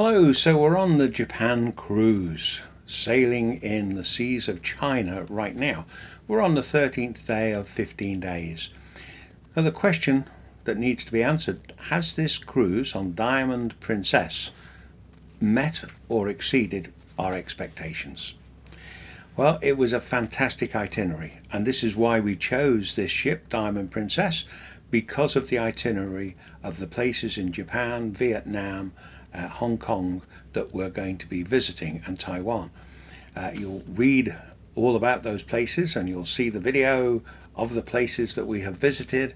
Hello, so we're on the Japan cruise, sailing in the seas of China right now. We're on the 13th day of 15 days. Now the question that needs to be answered, has this cruise on Diamond Princess met or exceeded our expectations? Well, it was a fantastic itinerary, and this is why we chose this ship, Diamond Princess, because of the itinerary of the places in Japan, Vietnam, Hong Kong that we're going to be visiting, and Taiwan. You'll read all about those places and you'll see the video of the places that we have visited.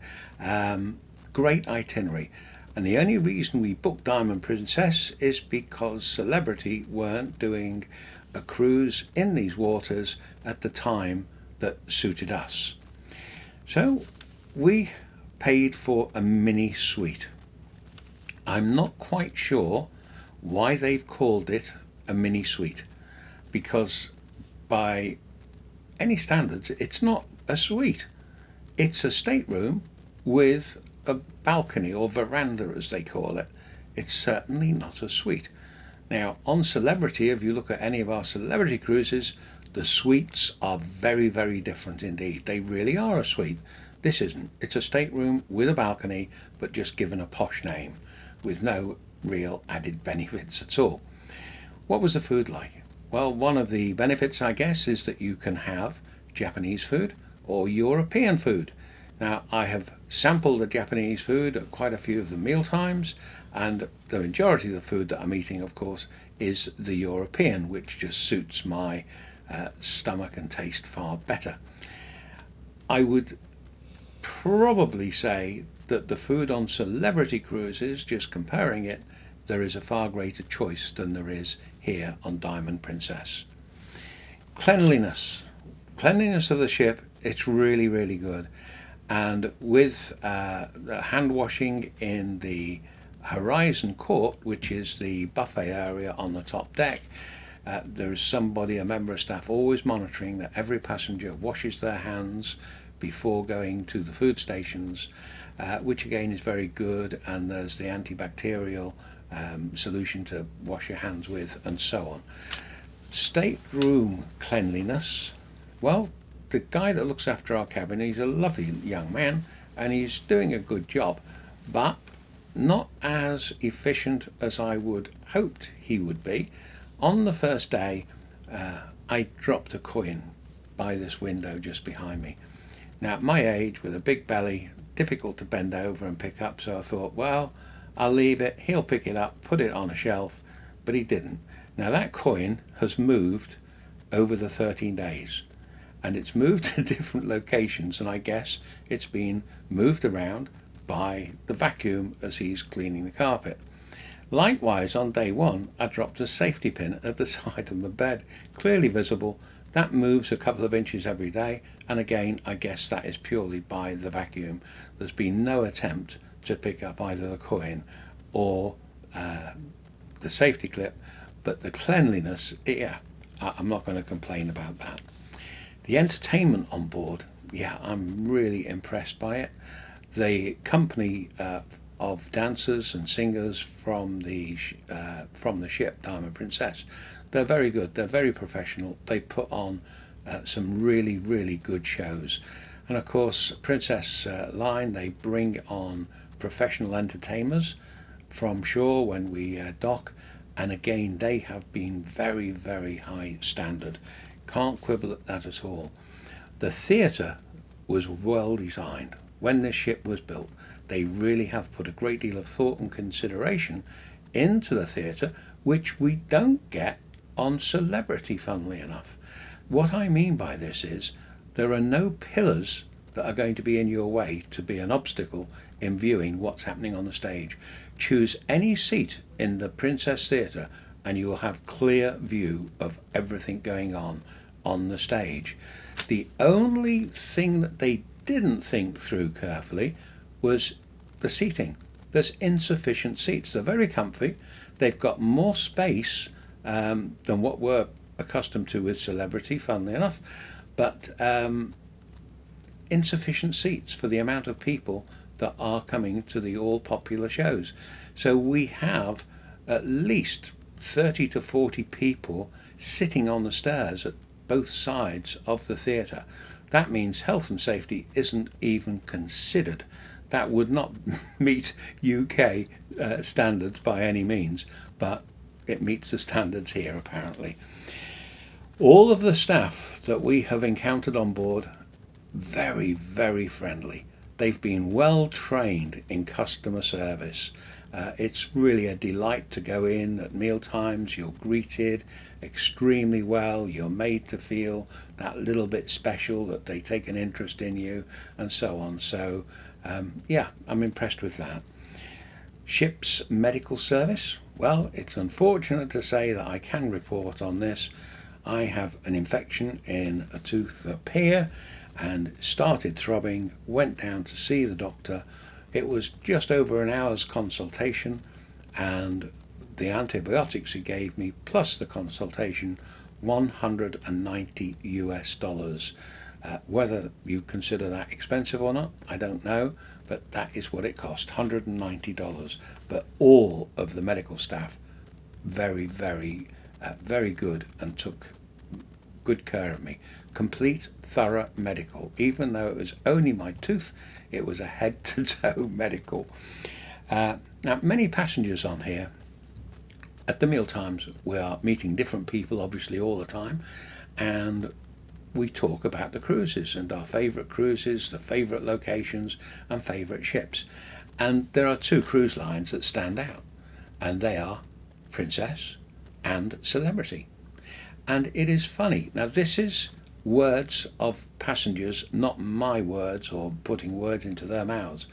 Great itinerary. And the only reason we booked Diamond Princess is because Celebrity weren't doing a cruise in these waters at the time that suited us. So we paid for a mini suite. I'm not quite sure why they've called it a mini suite, because by any standards it's not a suite. It's a stateroom with a balcony, or veranda as they call it. It's certainly not a suite. Now on Celebrity, if you look at any of our Celebrity cruises, the suites are very, very different indeed. They really are a suite. This isn't. It's a stateroom with a balcony, but just given a posh name, with no real added benefits at all. What was the food like? Well, one of the benefits, I guess, is that you can have Japanese food or European food. Now, I have sampled the Japanese food at quite a few of the meal times, and the majority of the food that I'm eating, of course, is the European, which just suits my stomach and taste far better. I would probably say that the food on Celebrity cruises, just comparing it, there is a far greater choice than there is here on Diamond Princess. Cleanliness of the ship, it's really, really good. And with the hand washing in the Horizon Court, which is the buffet area on the top deck, there is somebody, a member of staff, always monitoring that every passenger washes their hands before going to the food stations, which again is very good, and there's the antibacterial solution to wash your hands with, and so on. Stateroom cleanliness, well, the guy that looks after our cabin, he's a lovely young man and he's doing a good job, but not as efficient as I would hoped he would be. On the first day, I dropped a coin by this window just behind me. Now at my age, with a big belly, difficult to bend over and pick up, so I thought, well, I'll leave it, he'll pick it up, put it on a shelf, but he didn't. Now that coin has moved over the 13 days, and it's moved to different locations, and I guess it's been moved around by the vacuum as he's cleaning the carpet. Likewise, on day one, I dropped a safety pin at the side of my bed, clearly visible. That moves a couple of inches every day, and again, I guess that is purely by the vacuum. There's been no attempt to pick up either the coin or the safety clip, but the cleanliness, yeah, I'm not going to complain about that. The entertainment on board, yeah, I'm really impressed by it. The company of dancers and singers from the ship Diamond Princess, they're very good, they're very professional. They put on some really, really good shows. And of course, Princess Line, they bring on professional entertainers from shore when we dock, and again, they have been very, very high standard. Can't quibble at that at all. The theatre was well designed. When this ship was built, they really have put a great deal of thought and consideration into the theatre, which we don't get on Celebrity, funnily enough. What I mean by this is there are no pillars that are going to be in your way to be an obstacle in viewing what's happening on the stage. Choose any seat in the Princess Theatre and you will have clear view of everything going on the stage. The only thing that they didn't think through carefully was the seating. There's insufficient seats. They're very comfy. They've got more space than what we're accustomed to with Celebrity, funnily enough, but insufficient seats for the amount of people that are coming to the all popular shows. So we have at least 30 to 40 people sitting on the stairs at both sides of the theatre. That means health and safety isn't even considered. That would not meet UK standards by any means, but it meets the standards here apparently. All of the staff that we have encountered on board, very, very friendly. They've been well trained in customer service. It's really a delight to go in at meal times. You're greeted extremely well. You're made to feel that little bit special, that they take an interest in you, and so on. So yeah, I'm impressed with that. Ship's medical service. Well, it's unfortunate to say that I can report on this. I have an infection in a tooth up here and started throbbing, went down to see the doctor. It was just over an hour's consultation, and the antibiotics he gave me plus the consultation, $190 US. Whether you consider that expensive or not, I don't know, but that is what it cost, $190. But all of the medical staff, very, very, very good, and took good care of me. Complete, thorough medical. Even though it was only my tooth, it was a head to toe medical. Now, many passengers on here, at the meal times, we are meeting different people, obviously, all the time, and we talk about the cruises and our favourite cruises, the favourite locations and favourite ships. And there are two cruise lines that stand out, and they are Princess and Celebrity. And it is funny. Now, this is words of passengers, not my words or putting words into their mouths.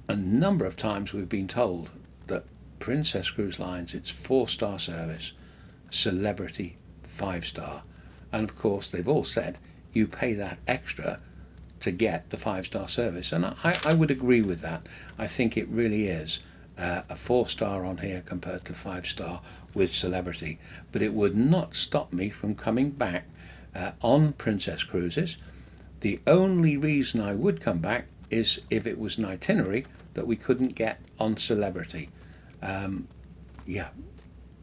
A number of times we've been told that Princess Cruise Lines, it's 4-star service, Celebrity 5-star. And of course, they've all said you pay that extra to get the 5-star service. And I would agree with that. I think it really is a 4-star on here compared to 5-star with Celebrity. But it would not stop me from coming back on Princess Cruises. The only reason I would come back is if it was an itinerary that we couldn't get on Celebrity. Yeah,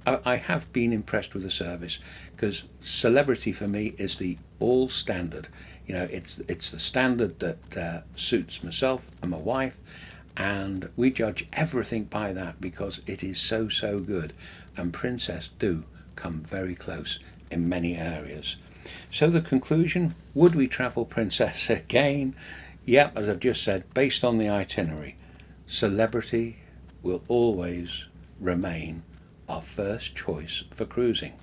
I have been impressed with the service, because Celebrity for me is the all standard. You know, it's the standard that suits myself and my wife, and we judge everything by that because it is so good. And Princess do come very close in many areas. So the conclusion, would we travel Princess again? Yep, as I've just said, based on the itinerary, Celebrity will always remain our first choice for cruising.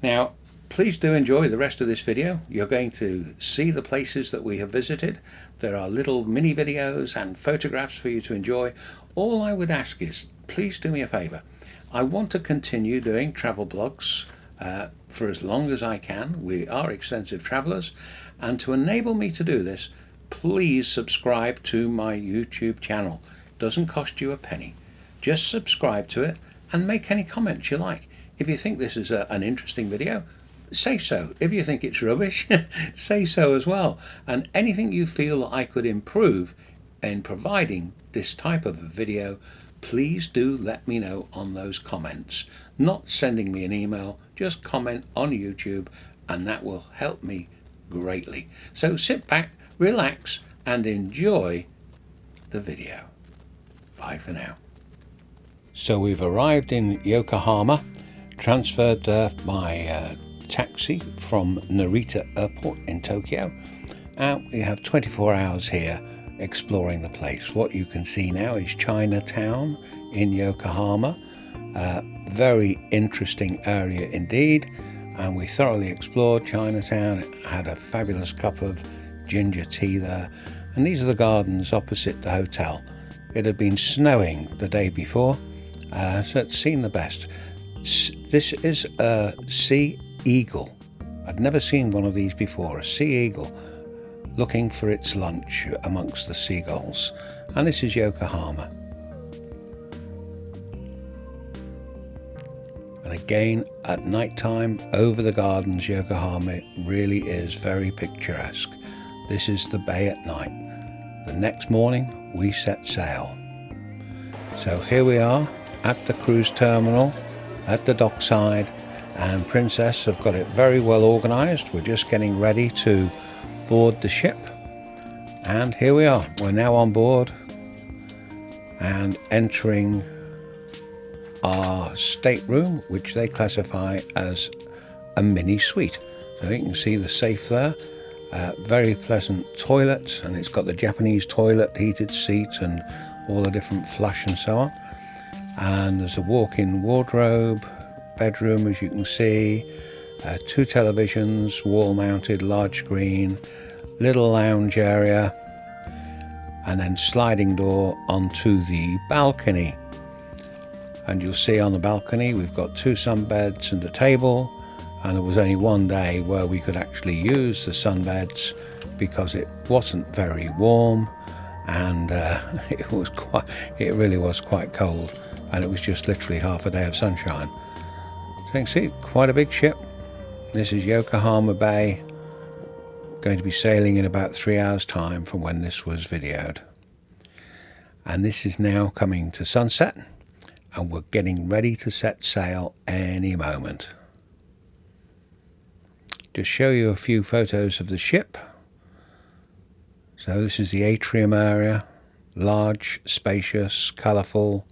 Now, please do enjoy the rest of this video. You're going to see the places that we have visited. There are little mini videos and photographs for you to enjoy. All I would ask is, please do me a favor. I want to continue doing travel blogs for as long as I can. We are extensive travelers, and to enable me to do this, please subscribe to my YouTube channel. It doesn't cost you a penny. Just subscribe to it and make any comments you like. If you think this is an interesting video, say so. If you think it's rubbish, say so as well. And anything you feel I could improve in providing this type of a video, please do let me know on those comments. Not sending me an email, just comment on YouTube, and that will help me greatly. So sit back, relax, and enjoy the video. Bye for now. So we've arrived in Yokohama, transferred by taxi from Narita Airport in Tokyo, and we have 24 hours here exploring the place. What you can see now is Chinatown in Yokohama. Very interesting area indeed, and we thoroughly explored Chinatown. It had a fabulous cup of ginger tea there, and these are the gardens opposite the hotel. It had been snowing the day before, so it's seen the best. This is a sea eagle. I'd never seen one of these before, a sea eagle looking for its lunch amongst the seagulls. And this is Yokohama. And again, at night time, over the gardens, Yokohama really is very picturesque. This is the bay at night. The next morning, we set sail. So here we are at the cruise terminal, at the dockside, and Princess have got it very well organised. We're just getting ready to board the ship, and here we are. We're now on board and entering our stateroom, which they classify as a mini suite. So you can see the safe there, very pleasant toilet, and it's got the Japanese toilet, heated seats, and all the different flush and so on. And there's a walk-in wardrobe, bedroom, as you can see, 2 televisions, wall-mounted, large screen, little lounge area, and then sliding door onto the balcony. And you'll see on the balcony we've got 2 sunbeds and a table, and there was only one day where we could actually use the sunbeds because it wasn't very warm, and it really was quite cold, and it was just literally half a day of sunshine. So you can see quite a big ship. This is Yokohama Bay, going to be sailing in about 3 hours time from when this was videoed. And this is now coming to sunset, and we're getting ready to set sail any moment. Just show you a few photos of the ship. So this is the atrium area, large, spacious, colourful.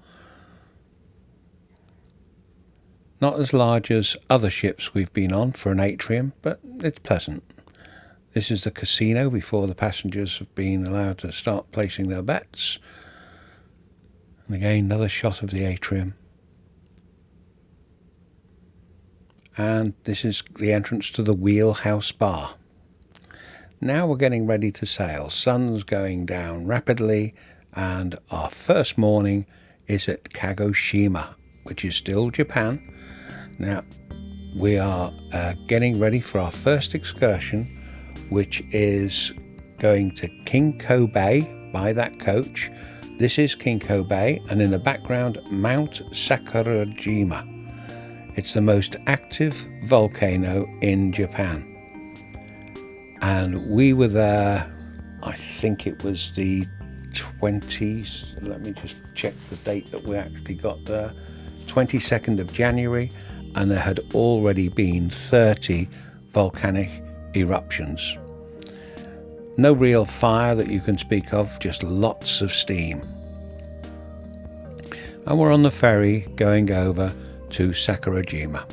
Not as large as other ships we've been on for an atrium, but it's pleasant. This is the casino before the passengers have been allowed to start placing their bets. And again, another shot of the atrium. And this is the entrance to the wheelhouse bar. Now we're getting ready to sail. Sun's going down rapidly, and our first morning is at Kagoshima, which is still Japan. Now we are getting ready for our first excursion, which is going to Kinko Bay by that coach. This is Kinko Bay, and in the background, Mount Sakurajima. It's the most active volcano in Japan. And we were there, I think it was the 20s, let me just check the date that we actually got there, 22nd of January, and there had already been 30 volcanic eruptions. No real fire that you can speak of, just lots of steam. And we're on the ferry going over to Sakurajima.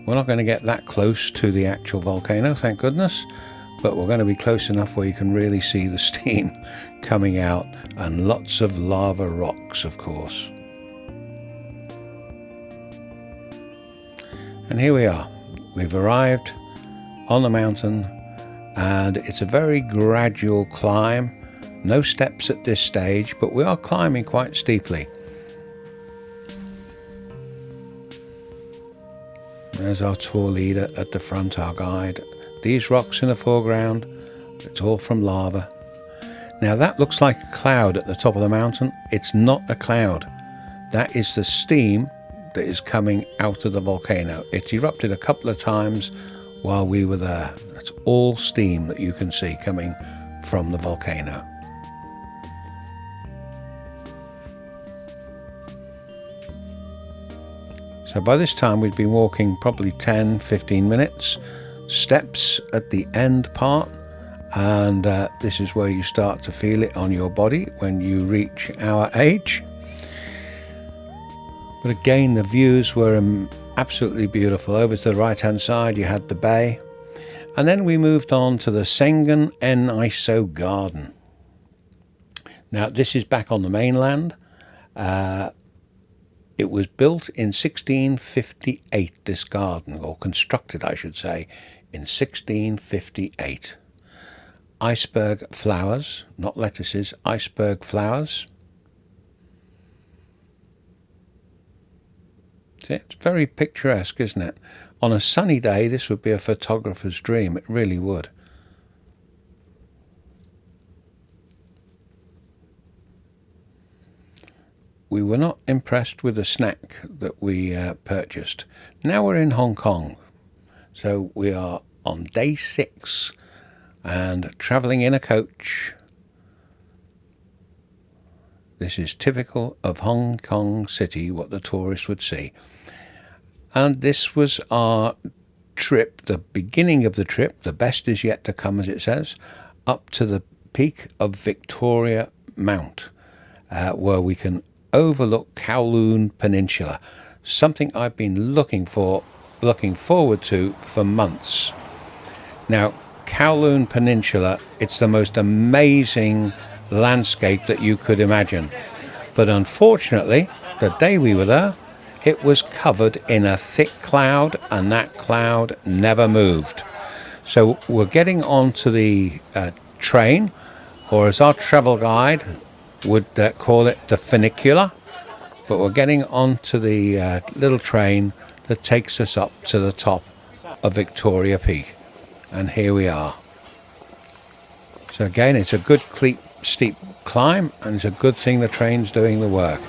We're not going to get that close to the actual volcano, thank goodness, but we're going to be close enough where you can really see the steam coming out, and lots of lava rocks, of course. And here we are. We've arrived on the mountain, and it's a very gradual climb. No steps at this stage, but we are climbing quite steeply. There's our tour leader at the front, our guide. These rocks in the foreground, it's all from lava. Now that looks like a cloud at the top of the mountain. It's not a cloud. That is the steam that is coming out of the volcano. It's erupted a couple of times while we were there. That's all steam that you can see coming from the volcano. So by this time we'd been walking probably 10-15 minutes, steps at the end part, and this is where you start to feel it on your body when you reach our age. But again, the views were absolutely beautiful. Over to the right hand side you had the bay, and then we moved on to the Sengen Eniso Garden. Now this is back on the mainland. It was built in 1658, this garden, or constructed I should say, in 1658. Iceberg flowers, not lettuces, iceberg flowers. See, it's very picturesque, isn't it? On a sunny day this would be a photographer's dream, it really would. We were not impressed with the snack that we purchased. Now we're in Hong Kong. So we are on day 6 and travelling in a coach. This is typical of Hong Kong City, what the tourist would see. And this was our trip, the beginning of the trip, the best is yet to come, as it says, up to the peak of Victoria Mount, where we can overlook Kowloon Peninsula, something I've been looking forward to for months. Now, Kowloon Peninsula, it's the most amazing landscape that you could imagine. But unfortunately, the day we were there, it was covered in a thick cloud, and that cloud never moved. So we're getting onto the train, or as our travel guide would call it, the funicular. But we're getting onto the little train that takes us up to the top of Victoria Peak. And here we are. So again, it's a good steep climb, and it's a good thing the train's doing the work.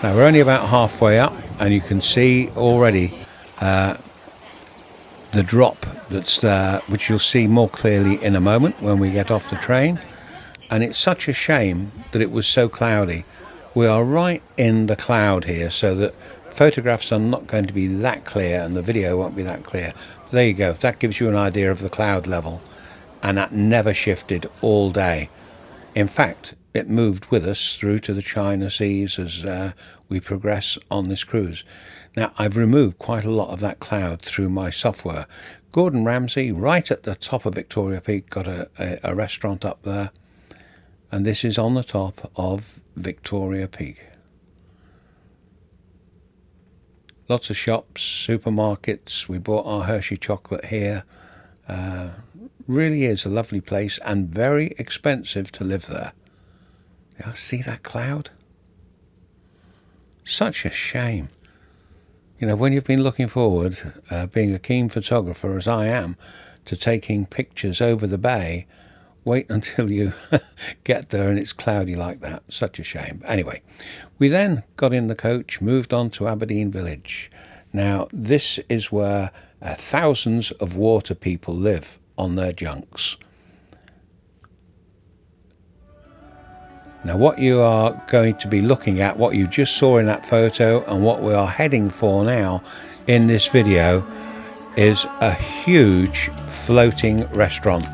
Now we're only about halfway up, and you can see already the drop that's there, which you'll see more clearly in a moment when we get off the train. And it's such a shame that it was so cloudy. We are right in the cloud here, so that photographs are not going to be that clear and the video won't be that clear. But there you go, that gives you an idea of the cloud level, and that never shifted all day. In fact, it moved with us through to the China Seas as we progress on this cruise. Now, I've removed quite a lot of that cloud through my software. Gordon Ramsay, right at the top of Victoria Peak, got a restaurant up there. And this is on the top of Victoria Peak. Lots of shops, supermarkets. We bought our Hershey chocolate here. Really is a lovely place, and very expensive to live there. Yeah, see that cloud? Such a shame. You know, when you've been looking forward, being a keen photographer as I am, to taking pictures over the bay, wait until you get there and it's cloudy like that. Such a shame. Anyway, we then got in the coach, moved on to Aberdeen Village. Now, this is where thousands of water people live on their junks. Now, what you are going to be looking at, what you just saw in that photo, and what we are heading for now in this video, is a huge floating restaurant.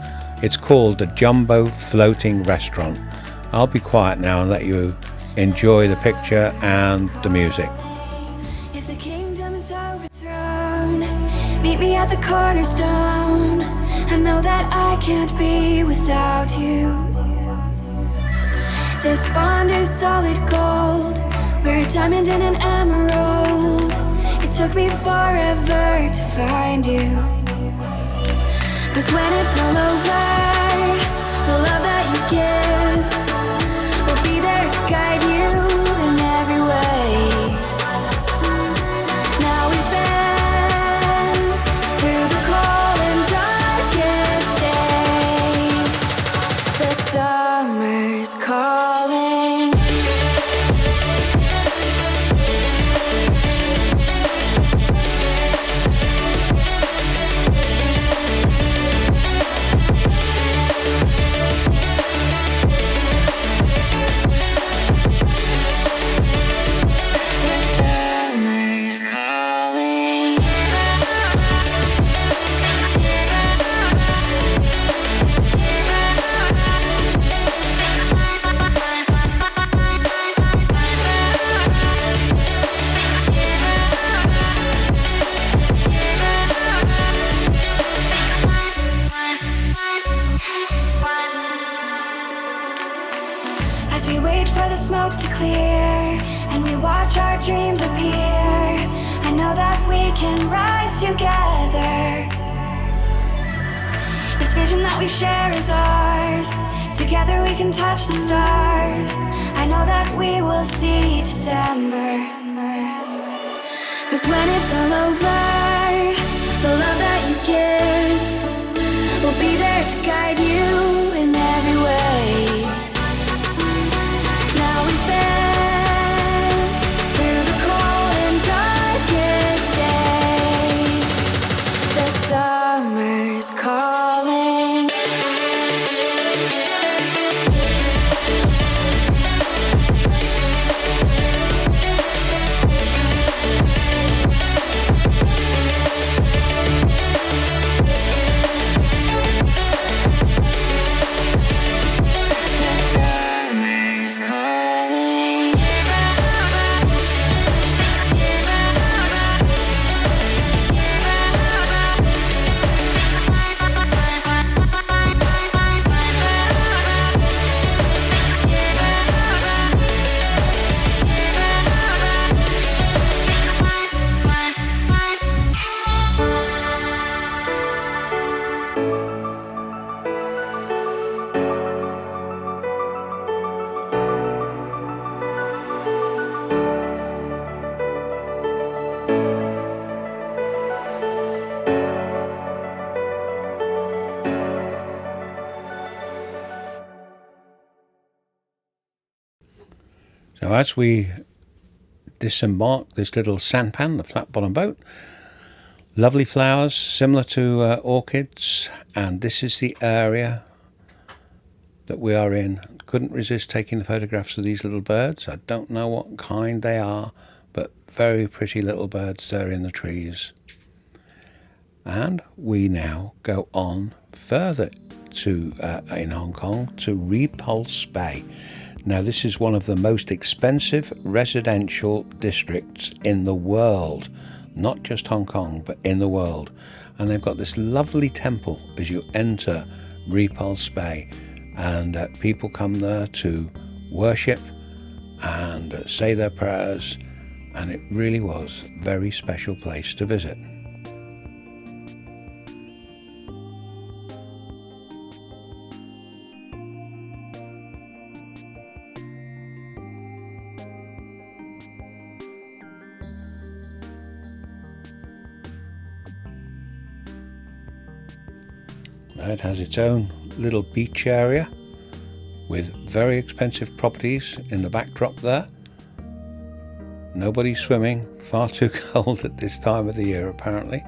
It's called the Jumbo Floating Restaurant. I'll be quiet now and let you enjoy the picture and the music. If the kingdom is overthrown, meet me at the cornerstone. I know that I can't be without you. This bond is solid gold. We're a diamond and an emerald. It took me forever to find you. 'Cause when it's all over, the love that you give will be there to guide you in every way. Now we've been through the cold and darkest days. The summer's calling. As we wait for the smoke to clear and we watch our dreams appear, I know that we can rise together. This vision that we share is ours. Together we can touch the stars. I know that we will see December. 'Cause when it's all over, the love that you give will be there to guide you in every way. Now we've been through the cold and darkest days. The summer's calling. So as we disembark this little sampan, the flat bottom boat, lovely flowers similar to orchids, and this is the area that we are in. Couldn't resist taking the photographs of these little birds. I don't know what kind they are, but very pretty little birds there in the trees. And we now go on further to in Hong Kong to Repulse Bay. Now this is one of the most expensive residential districts in the world, not just Hong Kong but in the world. And they've got this lovely temple as you enter Repulse Bay, and people come there to worship and say their prayers, and it really was a very special place to visit. It has its own little beach area with very expensive properties in the backdrop there. Nobody's swimming, far too cold at this time of the year apparently.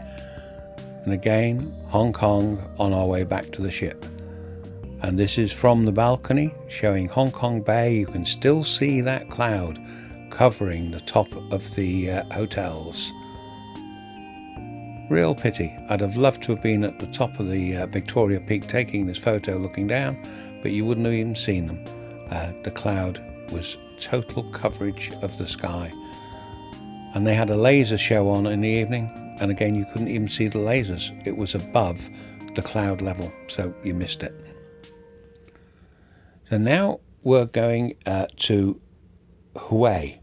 And again, Hong Kong on our way back to the ship. And this is from the balcony showing Hong Kong Bay. You can still see that cloud covering the top of the hotels. Real pity. I'd have loved to have been at the top of the Victoria Peak taking this photo looking down, but you wouldn't have even seen them. The cloud was total coverage of the sky. And they had a laser show on in the evening, and again you couldn't even see the lasers. It was above the cloud level, so you missed it. So now we're going to Hue,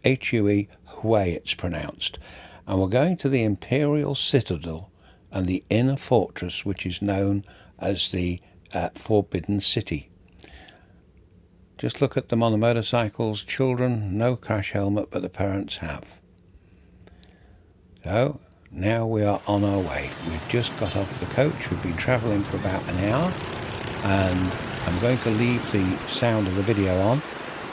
H-U-E, Hue it's pronounced. And we're going to the Imperial Citadel and the inner fortress, which is known as the Forbidden City. Just look at them on the motorcycles. Children, no crash helmet, but the parents have. So now we are on our way. We've just got off the coach. We've been travelling for about an hour, and I'm going to leave the sound of the video on,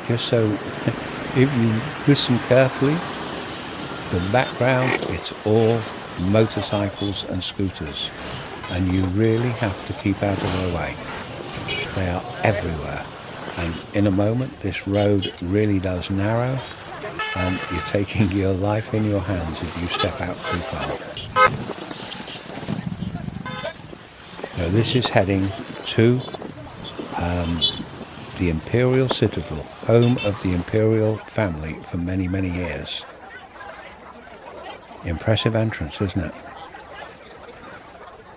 just so if you listen carefully, the background, it's all motorcycles and scooters, and you really have to keep out of their way. They are everywhere, and in a moment this road really does narrow, and you're taking your life in your hands if you step out too far. So this is heading to the Imperial Citadel, home of the Imperial family for many, many years. Impressive entrance, isn't it?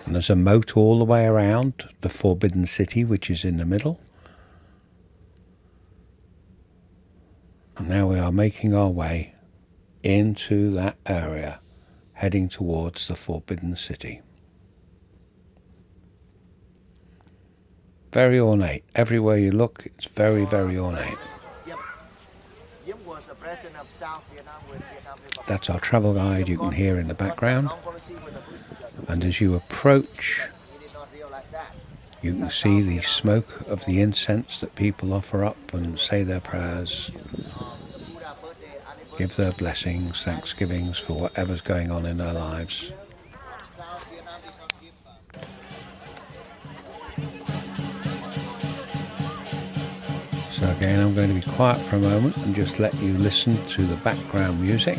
And there's a moat all the way around the Forbidden City, which is in the middle. And now we are making our way into that area, heading towards the Forbidden City. Very ornate. Everywhere you look, it's very, very ornate. That's our travel guide you can hear in the background. And as you approach, you can see the smoke of the incense that people offer up and say their prayers, give their blessings, thanksgivings for whatever's going on in their lives. So again, I'm going to be quiet for a moment and just let you listen to the background music.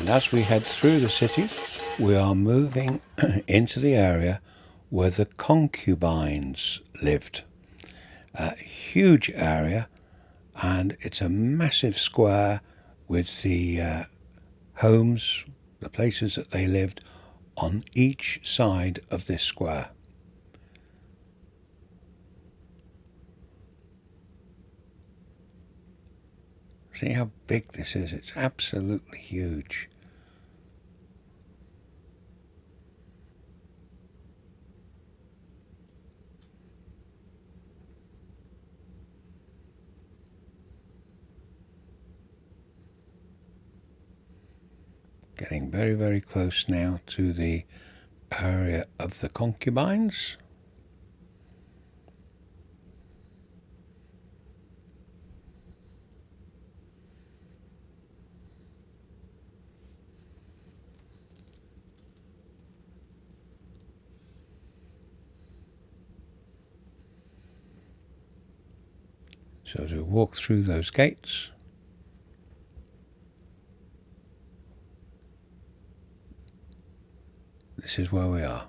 And as we head through the city, we are moving into the area where the concubines lived. A huge area, and it's a massive square with the homes, the places that they lived on each side of this square. See how big this is? It's absolutely huge. Getting very, very close now to the area of the concubines. So to walk through those gates, this is where we are.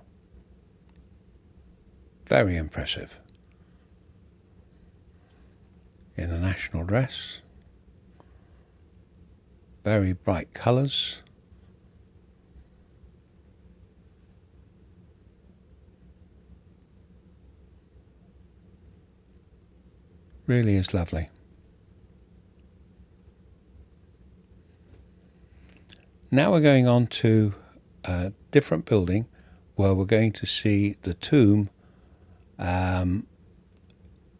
Very impressive. In a national dress, very bright colours. Really is lovely. Now we're going on to a different building where we're going to see the tomb and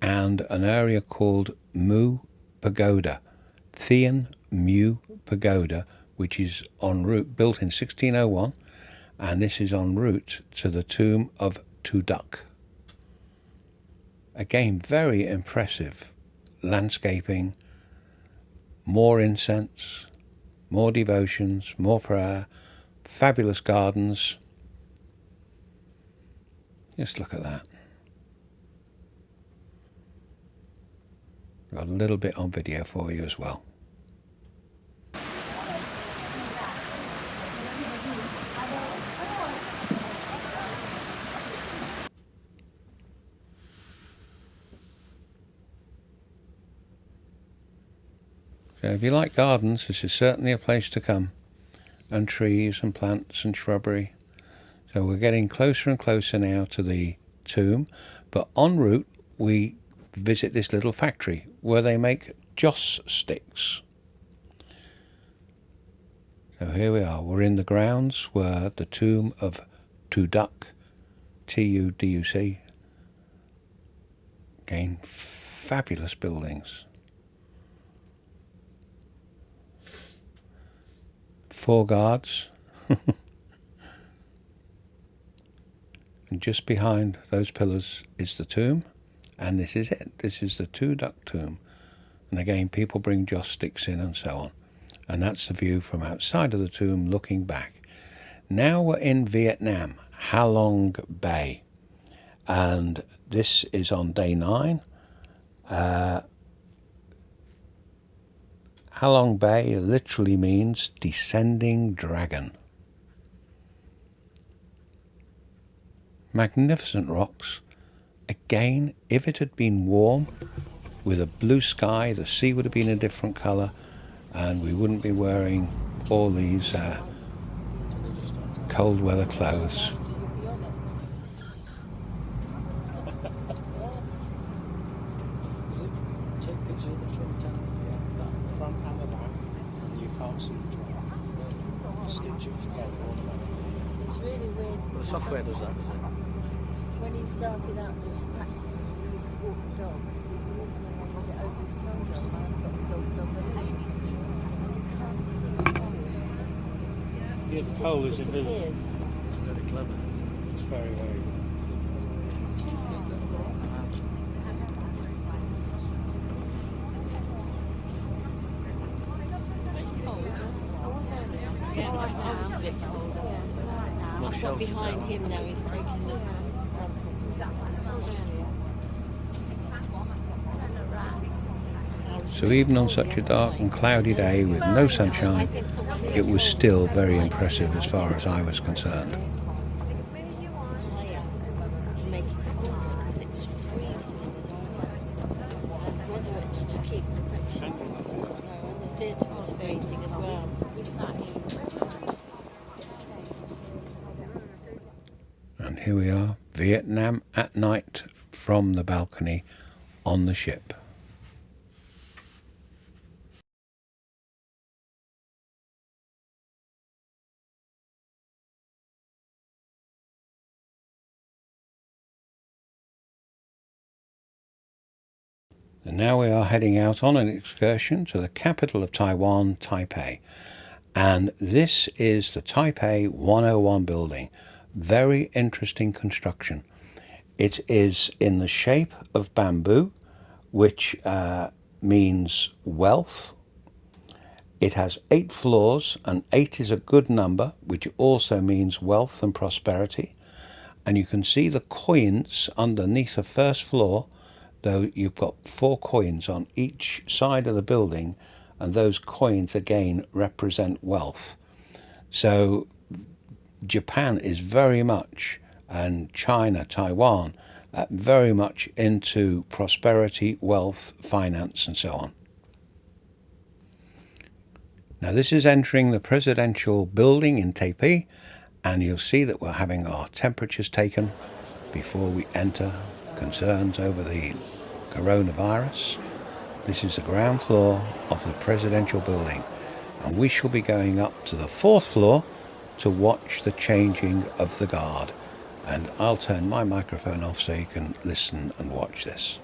an area called Mu Pagoda, Thien Mu Pagoda, which is en route, built in 1601, and this is en route to the tomb of Tuduk. Again, very impressive landscaping, more incense, more devotions, more prayer, fabulous gardens. Just look at that. Got a little bit on video for you as well. So if you like gardens, this is certainly a place to come. And trees and plants and shrubbery. So we're getting closer and closer now to the tomb. But en route, we visit this little factory where they make joss sticks. So here we are. We're in the grounds where the tomb of Tuduk, Tuduc. Again, fabulous buildings. 4 guards. And just behind those pillars is the tomb. And this is it. This is the Tuduk tomb. And again, people bring joss sticks in and so on. And that's the view from outside of the tomb looking back. Now we're in Vietnam, Ha Long Bay. And this is on day 9. Ha Long Bay literally means descending dragon. Magnificent rocks. Again, if it had been warm, with a blue sky, the sea would have been a different colour, and we wouldn't be wearing all these cold weather clothes. Take pictures of the front and the back, and you can't see the stitch it together. It's really weird. The software does that, does it? When he started out, he used to walk the dogs. He'd walk them and get over his shoulder, and I've got the dogs on the lead. And you can't see the pole. Yeah, the pole is in the Disappears. very clever. It's very, very good. Yeah, I was a bit cold. I've got behind him now, he's taking the... I was So even on such a dark and cloudy day with no sunshine, it was still very impressive as far as I was concerned. And here we are, Vietnam at night from the balcony on the ship. And now we are heading out on an excursion to the capital of Taiwan, Taipei. And this is the Taipei 101 building. Very interesting construction. It is in the shape of bamboo, which means wealth. It has 8 floors, and 8 is a good number, which also means wealth and prosperity. And you can see the coins underneath the first floor, though you've got 4 coins on each side of the building, and those coins again represent wealth. So Japan is very much, and China, Taiwan, very much into prosperity, wealth, finance, and so on. Now this is entering the presidential building in Taipei, and you'll see that we're having our temperatures taken before we enter. Concerns over the coronavirus. This is the ground floor of the presidential building, and we shall be going up to the 4th floor to watch the changing of the guard. And I'll turn my microphone off so you can listen and watch this.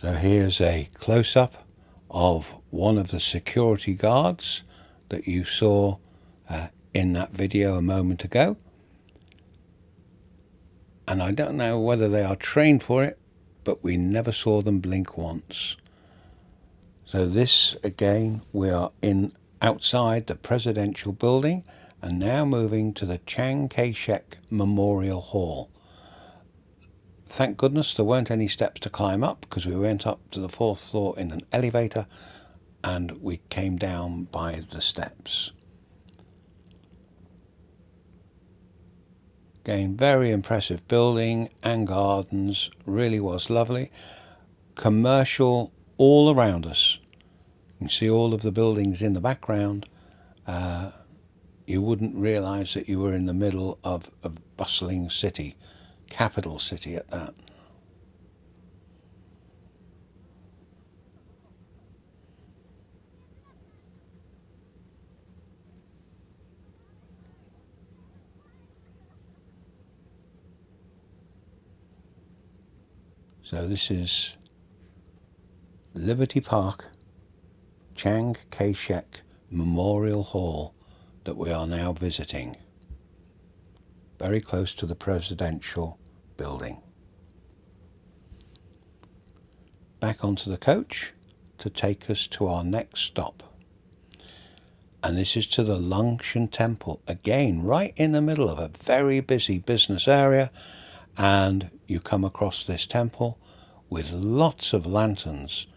So here's a close-up of one of the security guards that you saw in that video a moment ago. And I don't know whether they are trained for it, but we never saw them blink once. So this, again, we are outside the presidential building and now moving to the Chiang Kai-shek Memorial Hall. Thank goodness there weren't any steps to climb up, because we went up to the 4th floor in an elevator and we came down by the steps. Again, very impressive building and gardens, really was lovely. Commercial all around us. You can see all of the buildings in the background. You wouldn't realise that you were in the middle of a bustling city, capital city at that. So this is Liberty Park, Chiang Kai-shek Memorial Hall that we are now visiting. Very close to the presidential building. Back onto the coach to take us to our next stop. And this is to the Lungshan Temple, again right in the middle of a very busy business area, and you come across this temple with lots of lanterns.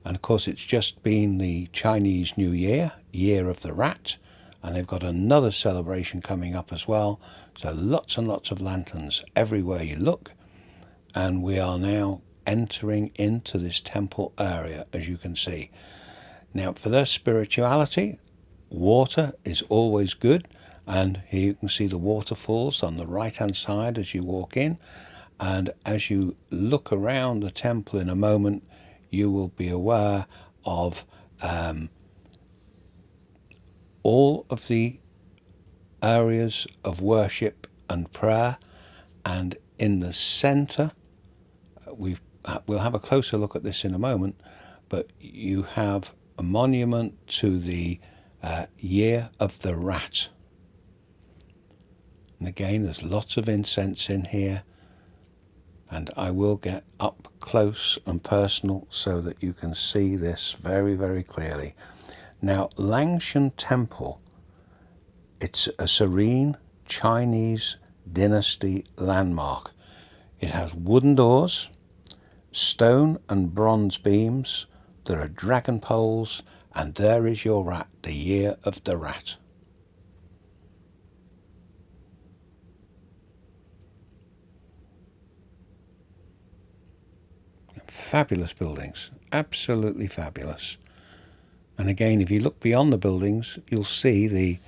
And of course it's just been the Chinese New Year, Year of the Rat, and they've got another celebration coming up as well. So lots and lots of lanterns everywhere you look. And we are now entering into this temple area, as you can see. Now, for their spirituality, water is always good. And here you can see the waterfalls on the right-hand side as you walk in. And as you look around the temple in a moment, you will be aware of all of the areas of worship and prayer. And in the center, we'll have a closer look at this in a moment, but you have a monument to the Year of the Rat. And again, there's lots of incense in here, and I will get up close and personal so that you can see this very, very clearly. Now, Lungshan Temple, it's a serene Chinese dynasty landmark. It has wooden doors, stone and bronze beams, there are dragon poles, and there is your rat, the Year of the Rat. Fabulous buildings, absolutely fabulous. And again, if you look beyond the buildings, you'll see the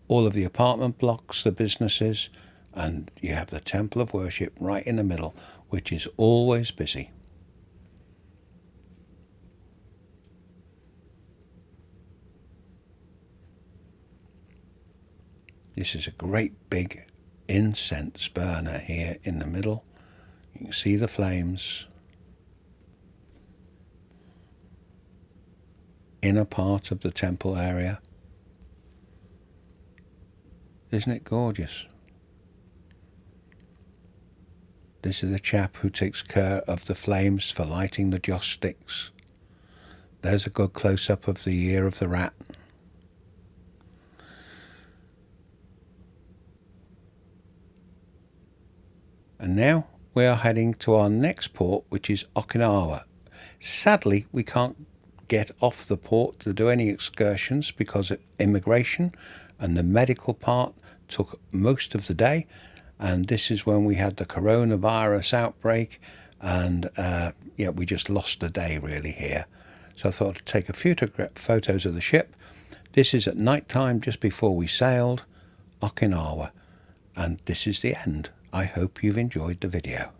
all of the apartment blocks, the businesses, and you have the temple of worship right in the middle, which is always busy. This is a great big incense burner here in the middle. You can see the flames. Inner part of the temple area. Isn't it gorgeous? This is the chap who takes care of the flames for lighting the joss sticks. There's a good close-up of the Year of the Rat. And now we are heading to our next port, which is Okinawa. Sadly, we can't get off the port to do any excursions because of immigration, and the medical part took most of the day. And this is when we had the coronavirus outbreak, and we just lost a day really here. So I thought I'd take a few photos of the ship. This is at night time, just before we sailed, Okinawa. And this is the end. I hope you've enjoyed the video.